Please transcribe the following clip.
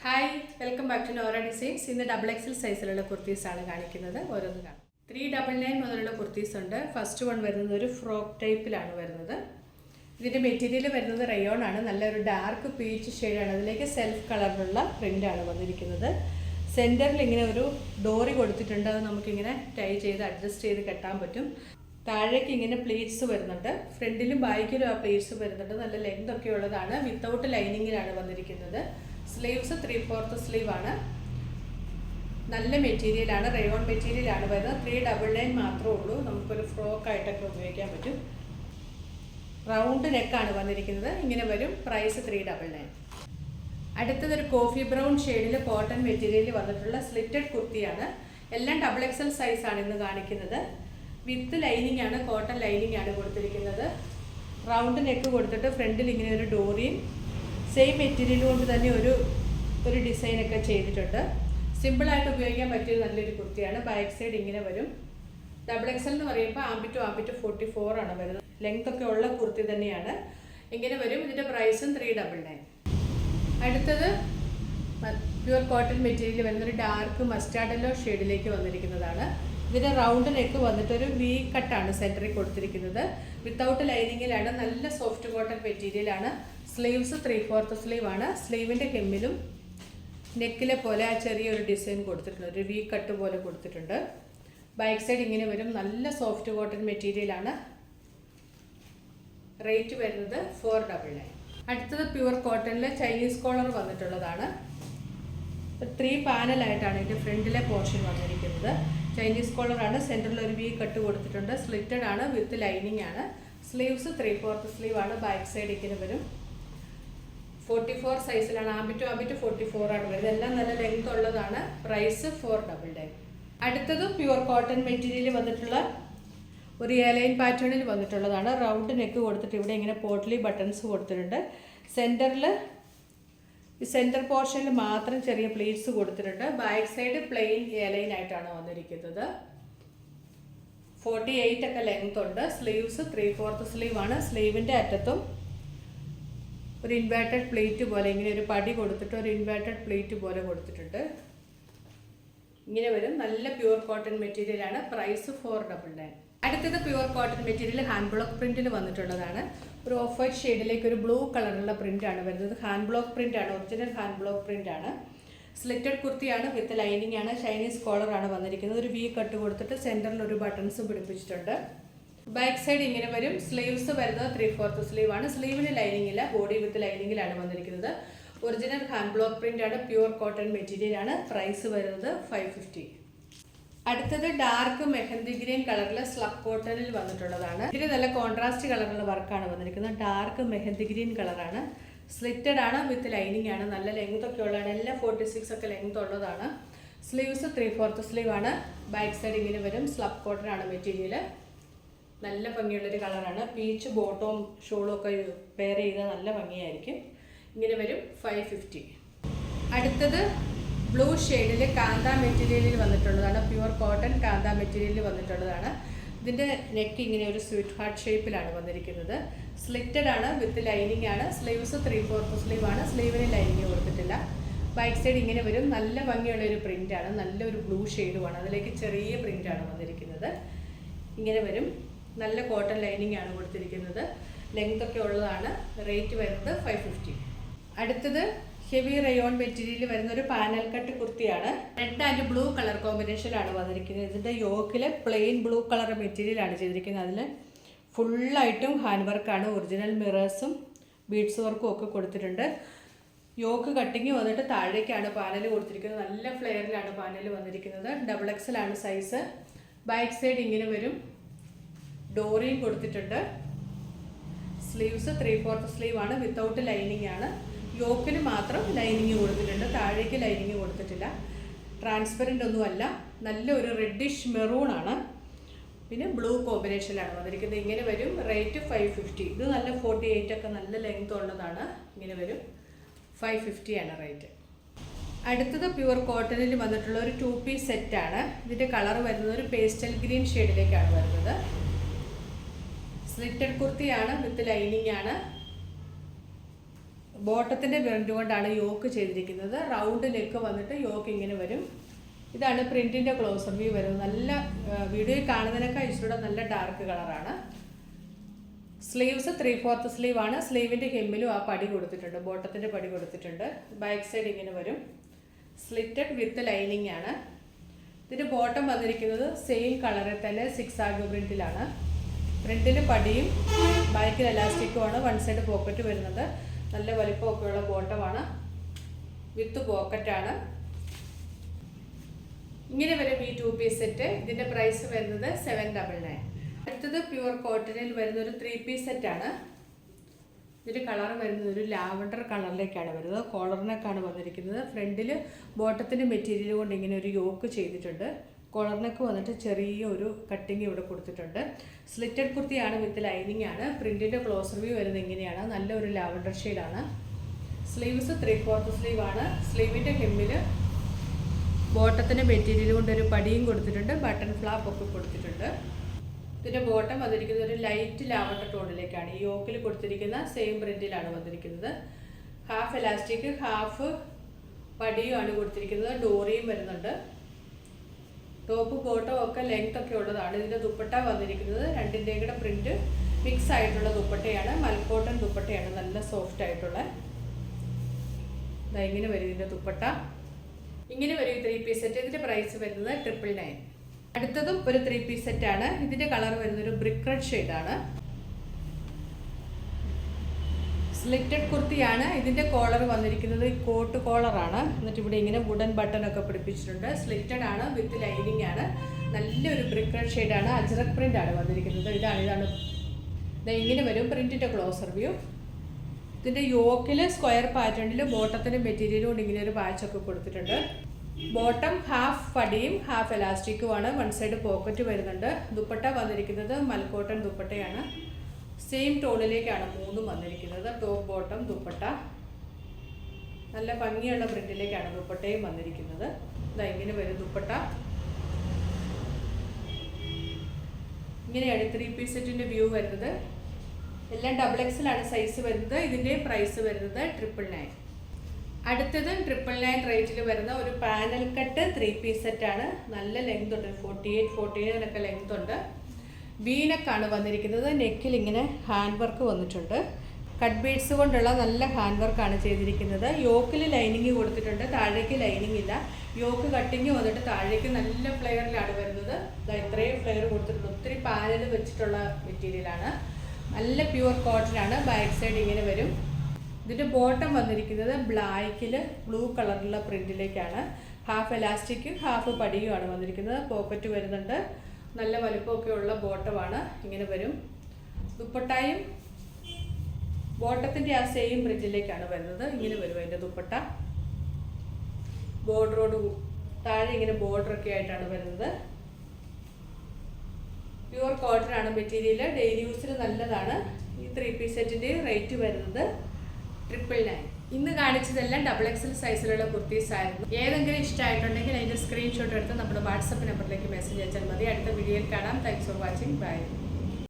Hi, welcome back to Nora designs. ഇന്ന് XXL സൈസിലുള്ള കുർത്തീസാണ് കാണിക്കുന്നത്. ഓരോന്ന് കാണാം. 399 മുതലുള്ള കുർത്തീസ് ഉണ്ട്. ഫസ്റ്റ് വൺ വരുന്നത് ഒരു ഫ്രോക്ക് ടൈപ്പിലാണ് വരുന്നത്. ഇതിൻ്റെ മെറ്റീരിയൽ വരുന്നത് റയോൺ ആണ്. നല്ലൊരു ഡാർക്ക് പീച്ച് ഷെയ്ഡാണ്. അതിലേക്ക് സെൽഫ് കളറിലുള്ള പ്രിൻ്റാണ് വന്നിരിക്കുന്നത്. സെൻറ്ററിൽ ഇങ്ങനെ ഒരു ഡോറി കൊടുത്തിട്ടുണ്ട്. അത് നമുക്കിങ്ങനെ ടൈ ചെയ്ത് അഡ്ജസ്റ്റ് ചെയ്ത് കെട്ടാൻ പറ്റും. താഴേക്ക് ഇങ്ങനെ പ്ലീറ്റ്സ് വരുന്നുണ്ട്. ഫ്രണ്ടിലും ബാക്കിലും ആ പ്ലീറ്റ്സ് വരുന്നുണ്ട്. നല്ല ലെങ്ത് ഒക്കെ ഉള്ളതാണ്. വിത്തൗട്ട് ലൈനിങ്ങിലാണ് വന്നിരിക്കുന്നത്. സ്ലീവ്സ് 3/4 സ്ലീവ് ആണ്. നല്ല മെറ്റീരിയലാണ്, റയോൺ മെറ്റീരിയലാണ് വരുന്നത്. 399 മാത്രമേ ഉള്ളൂ. നമുക്കൊരു ഫ്രോക്ക് ആയിട്ടൊക്കെ ഉപയോഗിക്കാൻ പറ്റും. റൗണ്ട് നെക്കാണ് വന്നിരിക്കുന്നത്. ഇങ്ങനെ വരും. പ്രൈസ് 399. അടുത്തതൊരു കോഫി ബ്രൗൺ ഷെയ്ഡിൽ കോട്ടൺ മെറ്റീരിയൽ വന്നിട്ടുള്ള സ്ലിറ്റഡ് കുർത്തിയാണ്. എല്ലാം XXL സൈസാണ് ഇന്ന് കാണിക്കുന്നത്. വിത്ത് ലൈനിങ് ആണ്, കോട്ടൺ ലൈനിങ് ആണ് കൊടുത്തിരിക്കുന്നത്. റൗണ്ട് നെക്ക് കൊടുത്തിട്ട് ഫ്രണ്ടിൽ ഇങ്ങനെ ഒരു ഡോറിയും സെയിം മെറ്റീരിയൽ കൊണ്ട് തന്നെ ഒരു ഡിസൈനൊക്കെ ചെയ്തിട്ടുണ്ട്. സിമ്പിളായിട്ട് ഉപയോഗിക്കാൻ പറ്റിയ നല്ലൊരു കുർത്തിയാണ്. ബാക്ക് സൈഡ് ഇങ്ങനെ വരും. XXL എന്ന് പറയുമ്പോൾ ആംബിറ്റ് 44 ആണ് വരുന്നത്. ലെങ്ത് ഒക്കെ ഉള്ള കുർത്തി തന്നെയാണ്. ഇങ്ങനെ വരും. ഇതിൻ്റെ പ്രൈസും 399. അടുത്തത് പ്യുവർ കോട്ടൺ മെറ്റീരിയൽ വരുന്നൊരു ഡാർക്ക് മസ്റ്റാർഡ് യെല്ലോ ഷെയ്ഡിലേക്ക് വന്നിരിക്കുന്നതാണ്. ഇതിൻ്റെ റൗണ്ട് നെക്ക് വന്നിട്ട് ഒരു വി കട്ടാണ് സെൻറ്ററിൽ കൊടുത്തിരിക്കുന്നത്. വിത്തൗട്ട് ലൈനിങ്ങിലാണ്. നല്ല സോഫ്റ്റ് കോട്ടൺ മെറ്റീരിയലാണ്. സ്ലീവ്സ് 3/4 സ്ലീവ് ആണ്. സ്ലീവിൻ്റെ ഹെമ്മിലും നെക്കിലെ പോലെ ആ ചെറിയൊരു ഡിസൈൻ കൊടുത്തിട്ടുണ്ട്. ഒരു വി കട്ട് പോലെ കൊടുത്തിട്ടുണ്ട്. ബാക്ക് സൈഡ് ഇങ്ങനെ വരും. നല്ല സോഫ്റ്റ് കോട്ടൺ മെറ്റീരിയലാണ്. റേറ്റ് വരുന്നത് 499. അടുത്തത് പ്യുവർ കോട്ടണിൽ ചൈനീസ് കോളർ വന്നിട്ടുള്ളതാണ്. 3 പാനലായിട്ടാണ് ഇതിൻ്റെ ഫ്രണ്ടിലെ പോർഷൻ വന്നിരിക്കുന്നത്. ചൈനീസ് കോളറാണ്. സെൻറ്ററിൽ ഒരു വി കട്ട് കൊടുത്തിട്ടുണ്ട്. സ്ലിറ്റഡ് ആണ്, വിത്ത് ലൈനിങ് ആണ്. സ്ലീവ്സ് 3/4 സ്ലീവ് ആണ്. ബാക്ക് സൈഡ് ഇങ്ങനെ വരും. 44 സൈസിലാണ്. ആംബിറ്റ് 44 ആണ് വരുന്നത്. എല്ലാം നല്ല ലെങ്ത് ഉള്ളതാണ്. പ്രൈസ് 499. അടുത്തത് പ്യുവർ കോട്ടൺ മെറ്റീരിയൽ വന്നിട്ടുള്ള ഒരു എയർലൈൻ പാറ്റേണിൽ വന്നിട്ടുള്ളതാണ്. റൗണ്ട് നെക്ക് കൊടുത്തിട്ട് ഇവിടെ ഇങ്ങനെ പോട്ട്ലി ബട്ടൺസ് കൊടുത്തിട്ടുണ്ട്. സെൻറ്ററിൽ ഈ സെൻറ്റർ പോർഷനിൽ മാത്രം ചെറിയ പ്ലീറ്റ്സ് കൊടുത്തിട്ടുണ്ട്. ബാക്ക് സൈഡ് പ്ലെയിൻ എയർലൈൻ ആയിട്ടാണ് വന്നിരിക്കുന്നത്. 48 ഒക്കെ ലെങ്ത് ഉണ്ട്. സ്ലീവ്സ് 3/4 സ്ലീവ് ആണ്. സ്ലീവിൻ്റെ അറ്റത്തും ഒരു ഇൻവേർട്ടഡ് പ്ലേറ്റ് പോലെ ഇങ്ങനെ ഒരു പടി കൊടുത്തിട്ട് ഒരു ഇൻവേർട്ടഡ് പ്ലേറ്റ് പോലെ കൊടുത്തിട്ടുണ്ട്. ഇങ്ങനെ വരും. നല്ല പ്യുവർ കോട്ടൺ മെറ്റീരിയലാണ്. പ്രൈസ് 499. അടുത്തത് pure cotton material hand block പ്രിന്റിൽ വന്നിട്ടുള്ളതാണ്. ഒരു ഓഫ് വൈറ്റ് ഷെയ്ഡിലേക്ക് ഒരു ബ്ലൂ കളറുള്ള പ്രിന്റാണ് വരുന്നത്. ഹാൻഡ് ബ്ലോക്ക് പ്രിന്റ് ആണ്. ഒറിജിനൽ ഹാൻഡ് ബ്ലോക്ക് പ്രിന്റ് ആണ്. സ്ലിറ്റഡ് കുർത്തിയാണ്. വിത്ത് ലൈനിങ് ആണ്. ചൈനീസ് കോളറാണ് വന്നിരിക്കുന്നത്. ഒരു വി കട്ട് കൊടുത്തിട്ട് സെൻറ്ററിൽ ഒരു ബട്ടൺസും പിടിപ്പിച്ചിട്ടുണ്ട്. ബാക്ക് സൈഡ് ഇങ്ങനെ വരും. സ്ലീവ്സ് വരുന്നത് 3/4 സ്ലീവ് ആണ്. സ്ലീവിന് ലൈനിങ് ഇല്ല. ബോഡി വിത്ത് ലൈനിങ്ങിലാണ് വന്നിരിക്കുന്നത്. ഒറിജിനൽ ഹാൻഡ് ബ്ലോക്ക് പ്രിന്റ് ആണ്. പ്യുവർ കോട്ടൺ മെറ്റീരിയൽ ആണ്. പ്രൈസ് വരുന്നത് 550. അടുത്തത് ഡാർക്ക് മെഹന്തി ഗ്രീൻ കളറിൽ സ്ലബ് കോട്ടണിൽ വന്നിട്ടുള്ളതാണ്. ഇതിന് നല്ല കോൺട്രാസ്റ്റ് കളറിലുള്ള വർക്കാണ് വന്നിരിക്കുന്നത്. ഡാർക്ക് മെഹന്തി ഗ്രീൻ കളറാണ്. സ്ലിറ്റഡ് ആണ്, വിത്ത് ലൈനിങ് ആണ്. നല്ല ലെങ്ത് ഒക്കെ ഉള്ളതാണ്. എല്ലാം 46 ഒക്കെ ലെങ്ത് ഉള്ളതാണ്. സ്ലീവ്സ് 3/4 സ്ലീവ് ആണ്. ബാക്ക് സൈഡ് ഇങ്ങനെ വരും. സ്ലബ് കോട്ടൺ ആണ് മെറ്റീരിയൽ. നല്ല ഭംഗിയുള്ളൊരു കളറാണ്. പീച്ച് ബോട്ടവും ഷോളും ഒക്കെ പെയർ ചെയ്താൽ നല്ല ഭംഗിയായിരിക്കും. ഇങ്ങനെ വരും. 550. അടുത്തത് ബ്ലൂ ഷെയ്ഡിൽ കാന്ത മെറ്റീരിയലിൽ വന്നിട്ടുള്ളതാണ്. പ്യുവർ കോട്ടൺ കാന്ത മെറ്റീരിയലിൽ വന്നിട്ടുള്ളതാണ്. ഇതിൻ്റെ നെക്ക് ഇങ്ങനെ ഒരു സ്വീറ്റ് ഹാർട്ട് ഷേപ്പിലാണ് വന്നിരിക്കുന്നത്. സ്ലിറ്റഡ് ആണ്, വിത്ത് ലൈനിങ് ആണ്. സ്ലീവ്സ് 3/4 സ്ലീവ് ആണ്. സ്ലീവിന് ലൈനിങ് കൊടുത്തിട്ടില്ല. ബാക്ക് സൈഡ് ഇങ്ങനെ വരും. നല്ല ഭംഗിയുള്ള ഒരു പ്രിൻ്റാണ്. നല്ലൊരു ബ്ലൂ ഷെയ്ഡുമാണ്. അതിലേക്ക് ചെറിയ പ്രിൻ്റാണ് വന്നിരിക്കുന്നത്. ഇങ്ങനെ വരും. നല്ല കോട്ടൺ ലൈനിങ് ആണ് കൊടുത്തിരിക്കുന്നത്. ലെങ്ത് ഒക്കെ ഉള്ളതാണ്. റേറ്റ് വരുന്നത് 550. അടുത്തത് ഹെവി റയോൺ മെറ്റീരിയൽ വരുന്ന ഒരു പാനൽ കട്ട് കുർത്തിയാണ്. റെഡ് ആൻഡ് ബ്ലൂ കളർ കോമ്പിനേഷനിലാണ് വന്നിരിക്കുന്നത്. ഇതിൻ്റെ യോക്കിൽ പ്ലെയിൻ ബ്ലൂ കളർ മെറ്റീരിയലാണ് ചെയ്തിരിക്കുന്നത്. അതിൽ ഫുള്ളായിട്ടും ഹാൻഡ് വർക്കാണ്. ഒറിജിനൽ മിറേഴ്സും ബീഡ്സ് വർക്കും ഒക്കെ കൊടുത്തിട്ടുണ്ട്. യോക്ക് കട്ടിങ് വന്നിട്ട് താഴേക്കാണ് പാനൽ കൊടുത്തിരിക്കുന്നത്. നല്ല ഫ്ലെയറിലാണ് പാനൽ വന്നിരിക്കുന്നത്. XXL ആണ് സൈസ്. ബാക്ക് സൈഡ് ഇങ്ങനെ വരും. ഡോറിയും കൊടുത്തിട്ടുണ്ട്. സ്ലീവ്സ് 3/4 സ്ലീവ് ആണ്. വിത്തൗട്ട് ലൈനിങ് ആണ്. യോക്കിന് മാത്രം ലൈനിങ് കൊടുത്തിട്ടുണ്ട്. താഴേക്ക് ലൈനിങ് കൊടുത്തിട്ടില്ല. ട്രാൻസ്പെറൻ്റ് ഒന്നുമല്ല. നല്ലൊരു റെഡിഷ് മെറൂൺ ആണ്. പിന്നെ ബ്ലൂ കോമ്പിനേഷനിലാണ് വന്നിരിക്കുന്നത്. ഇങ്ങനെ വരും. റേറ്റ് 550. ഇത് നല്ല 48 ഒക്കെ നല്ല ലെങ്ത് ഉള്ളതാണ്. ഇങ്ങനെ വരും. 550 ആണ് റേറ്റ്. അടുത്തത് പ്യുവർ കോട്ടണിൽ വന്നിട്ടുള്ള ഒരു 2 പീസ് സെറ്റാണ്. ഇതിൻ്റെ കളർ വരുന്നത് ഒരു പേസ്റ്റൽ ഗ്രീൻ ഷെയ്ഡിലേക്കാണ് വരുന്നത്. സ്ലിറ്റഡ് കുർത്തിയാണ്. വിത്ത് ലൈനിങ് ആണ്. ബോട്ടത്തിൻ്റെ പ്രിൻ്റ് കൊണ്ടാണ് യോക്ക് ചെയ്തിരിക്കുന്നത്. റൗണ്ട് നെക്ക് വന്നിട്ട് യോക്ക് ഇങ്ങനെ വരും. ഇതാണ് പ്രിൻറ്റിൻ്റെ ക്ലോസർ വ്യൂ വരുന്നത്. നല്ല വീഡിയോയിൽ കാണുന്നതിനേക്കാൾ ഇച്ചിലൂടെ നല്ല ഡാർക്ക് കളറാണ്. സ്ലീവ്സ് 3/4 സ്ലീവ് ആണ്. സ്ലീവിൻ്റെ ഹെമ്മിലും ആ പടി കൊടുത്തിട്ടുണ്ട്, ബോട്ടത്തിൻ്റെ പടി കൊടുത്തിട്ടുണ്ട്. ബാക്ക് സൈഡ് ഇങ്ങനെ വരും. സ്ലിറ്റഡ് വിത്ത് ലൈനിങ് ആണ്. ഇതിൻ്റെ ബോട്ടം വന്നിരിക്കുന്നത് സെയിം കളറിൽ തന്നെ 6 ആഗ് പ്രിൻറ്റിലാണ്. ഫ്രണ്ടിൽ പടിയും ബാക്കിൽ എലാസ്റ്റിക്കുമാണ്. വൺ സൈഡ് പോക്കറ്റ് വരുന്നത്. നല്ല വലിപ്പമൊക്കെയുള്ള ബോട്ടമാണ്, വിത്ത് പോക്കറ്റാണ്. ഇങ്ങനെ വരും ഈ 2 പീസ് സെറ്റ്. ഇതിൻ്റെ പ്രൈസ് വരുന്നത് 799. അടുത്തത് പ്യുവർ കോട്ടണിൽ വരുന്ന ഒരു 3 പീസ് സെറ്റാണ്. ഇതിൻ്റെ കളർ വരുന്നത് ഒരു ലാവൻഡർ കളറിലേക്കാണ് വരുന്നത്. കോളറിനൊക്കെയാണ് വന്നിരിക്കുന്നത്. ഫ്രണ്ടിൽ ബോട്ടത്തിൻ്റെ മെറ്റീരിയൽ കൊണ്ട് ഇങ്ങനെ ഒരു യോക്ക് ചെയ്തിട്ടുണ്ട്. കോളറിനൊക്കെ വന്നിട്ട് ചെറിയ ഒരു കട്ടിങ് ഇവിടെ കൊടുത്തിട്ടുണ്ട്. സ്ലിറ്റഡ് കുർത്തിയാണ്, വിത്ത് ലൈനിങ് ആണ്. പ്രിൻറ്റിൻ്റെ ക്ലോസർ വ്യൂ വരുന്നത് ഇങ്ങനെയാണ്. നല്ലൊരു ലാവൻഡർ ഷെയ്ഡാണ്. സ്ലീവ്സ് 3/4 സ്ലീവ് ആണ്. സ്ലീവിൻ്റെ ഹെമ്മിൽ ബോട്ടത്തിൻ്റെ മെറ്റീരിയൽ കൊണ്ട് ഒരു പടിയും കൊടുത്തിട്ടുണ്ട്, ബട്ടൺ ഫ്ലാപ്പ് ഒക്കെ കൊടുത്തിട്ടുണ്ട്. ഇതിൻ്റെ ബോട്ടം വന്നിരിക്കുന്നത് ഒരു ലൈറ്റ് ലാവൻഡർ ടോണിലേക്കാണ്. ഈ യോക്കിൽ കൊടുത്തിരിക്കുന്ന സെയിം പ്രിൻറ്റിലാണ് വന്നിരിക്കുന്നത്. ഹാഫ് എലാസ്റ്റിക് ഹാഫ് പടിയുമാണ് കൊടുത്തിരിക്കുന്നത്. ഡോറിയും വരുന്നുണ്ട്. ടോപ്പ് ബോട്ടം ഒക്കെ ലെങ്ത് ഒക്കെ ഉള്ളതാണ്. ഇതിൻ്റെ ദുപ്പട്ട വന്നിരിക്കുന്നത് രണ്ടിൻ്റെയും കൂടെ പ്രിൻറ്റ് മിക്സ് ആയിട്ടുള്ള ദുപ്പട്ടയാണ്. മൽക്കോട്ടൺ ദുപ്പട്ടയാണ്, നല്ല സോഫ്റ്റ് ആയിട്ടുള്ള. ഇങ്ങനെ വരും ഇതിൻ്റെ ദുപ്പട്ട. ഇങ്ങനെ വരും ഈ 3 പീസ് സെറ്റ്. ഇതിൻ്റെ പ്രൈസ് വരുന്നത് 999. അടുത്തതും ഒരു 3 പീസ് സെറ്റാണ്. ഇതിൻ്റെ കളർ വരുന്നത് ഒരു ബ്രിക്ക് റെഡ് ഷെയ്ഡാണ്. സ്ലിറ്റഡ് കുർത്തിയാണ്. ഇതിൻ്റെ കോളർ വന്നിരിക്കുന്നത് കോട്ട് കോളറാണ്. എന്നിട്ട് ഇവിടെ ഇങ്ങനെ വുഡൻ ബട്ടൺ ഒക്കെ പിടിപ്പിച്ചിട്ടുണ്ട്. സ്ലിറ്റഡ് ആണ്, വിത്ത് ലൈനിങ് ആണ്. നല്ലൊരു ബ്രിക്ക് റെഡ് ഷെയ്ഡാണ്. അജ്രക് പ്രിൻ്റ് ആണ് വന്നിരിക്കുന്നത്. ഇതാണ് ഇങ്ങനെ വരും പ്രിൻറ്റിൻ്റെ ക്ലോസർ വ്യൂ. ഇതിൻ്റെ യോക്കിൽ സ്ക്വയർ പാറ്റേണിൽ ബോട്ടത്തിൻ്റെ മെറ്റീരിയൽ കൊണ്ട് ഇങ്ങനെ ഒരു പാച്ചൊക്കെ കൊടുത്തിട്ടുണ്ട്. ബോട്ടം ഹാഫ് പടിയും ഹാഫ് എലാസ്റ്റിക്കുമാണ്. വൺ സൈഡ് പോക്കറ്റ് വരുന്നുണ്ട്. ദുപ്പട്ട വന്നിരിക്കുന്നത് മൽക്കോട്ടൺ ദുപ്പട്ടയാണ്. സെയിം ടോണിലേക്കാണ് മൂന്നും വന്നിരിക്കുന്നത്. ടോപ്പ് ബോട്ടം ദുപ്പട്ട നല്ല ഭംഗിയുള്ള പ്രിന്റിലേക്കാണ് ദുപ്പട്ടയും വന്നിരിക്കുന്നത്. ഇങ്ങനെ വരും ദുപ്പട്ട. ഇങ്ങനെയാണ് 3 പീസ് സെറ്റിൻ്റെ വ്യൂ വരുന്നത്. എല്ലാം XXL ആണ് സൈസ് വരുന്നത്. ഇതിൻ്റെ പ്രൈസ് വരുന്നത് 999. അടുത്തത് 999 റേറ്റിൽ വരുന്ന ഒരു പാനൽ കട്ട് 3 പീസ് സെറ്റാണ്. നല്ല ലെങ്ത് ഉണ്ട്, 48-49 ലെങ്ത് ഉണ്ട്. വീനക്കാണ് വന്നിരിക്കുന്നത്. നെക്കിൽ ഇങ്ങനെ ഹാൻഡ് വർക്ക് വന്നിട്ടുണ്ട്. കട്ട് ബീഡ്സ് കൊണ്ടുള്ള നല്ല ഹാൻഡ് വർക്കാണ് ചെയ്തിരിക്കുന്നത്. യോക്കിൽ ലൈനിങ് കൊടുത്തിട്ടുണ്ട്, താഴേക്ക് ലൈനിങ് ഇല്ല. യോക്ക് കട്ടിങ് വന്നിട്ട് താഴേക്ക് നല്ല ഫ്ലെയറിലാണ് വരുന്നത്. ഇത്രയും ഫ്ലെയർ കൊടുത്തിട്ടുണ്ട്. ഒത്തിരി പാനൽ വെച്ചിട്ടുള്ള മെറ്റീരിയലാണ്. നല്ല പ്യുവർ കോട്ടനാണ്. ബാക്ക് സൈഡ് ഇങ്ങനെ വരും. ഇതിൻ്റെ ബോട്ടം വന്നിരിക്കുന്നത് ബ്ലാക്കിൽ ബ്ലൂ കളറിലുള്ള പ്രിൻറ്റിലേക്കാണ്. ഹാഫ് എലാസ്റ്റിക്കും ഹാഫ് പടിയുമാണ് വന്നിരിക്കുന്നത്. പോക്കറ്റ് വരുന്നുണ്ട്. നല്ല വലുപ്പമൊക്കെ ഉള്ള ബോട്ടമാണ്. ഇങ്ങനെ വരും. ദുപ്പട്ടായും ബോട്ടത്തിൻ്റെ ആ സെയിം പ്രിൻറ്റിലേക്കാണ് വരുന്നത്. ഇങ്ങനെ വരും അതിൻ്റെ ദുപ്പട്ട. ബോർഡറോട് താഴെ ഇങ്ങനെ ബോർഡറൊക്കെ ആയിട്ടാണ് വരുന്നത്. പ്യുവർ കോട്ടൺ ആണ് മെറ്റീരിയൽ. ഡെയിലി യൂസിന് നല്ലതാണ്. ഈ 3 പീസ് സെറ്റിൻ്റെ റേറ്റ് വരുന്നത് 999. ഇന്ന് കാണിച്ചതെല്ലാം XXL സൈസിലുള്ള കുർത്തീസ് ആയിരുന്നു. ഏതെങ്കിലും ഇഷ്ടമായിട്ടുണ്ടെങ്കിൽ അതിൻ്റെ സ്ക്രീൻഷോട്ട് എടുത്ത് നമ്മുടെ വാട്സപ്പ് നമ്പറിലേക്ക് മെസ്സേജ് അയച്ചാൽ മതി. അടുത്ത വീഡിയോയിൽ കാണാം. Thanks for watching. ബൈ.